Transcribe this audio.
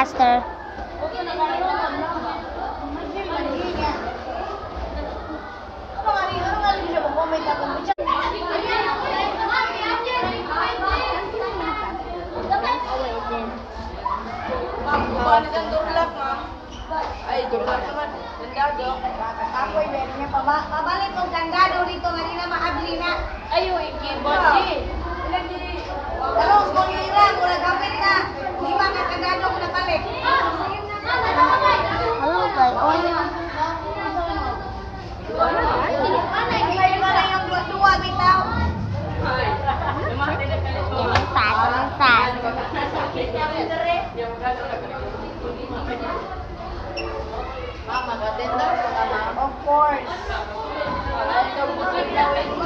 Pastor. Ay, durlak naman. Gandado. Ako'y meron niya pabalik kong kandado rito nga nila mahabli na. Ayo, ikibodi. Pero kung ira, kung nagawin na, lima ka kandado ko napalit. Hello guys. Oh, Ngayon na lang yung dua-dua, bitaw. sas. Mama, ka-tender. Of course. Ay, ito, busog na.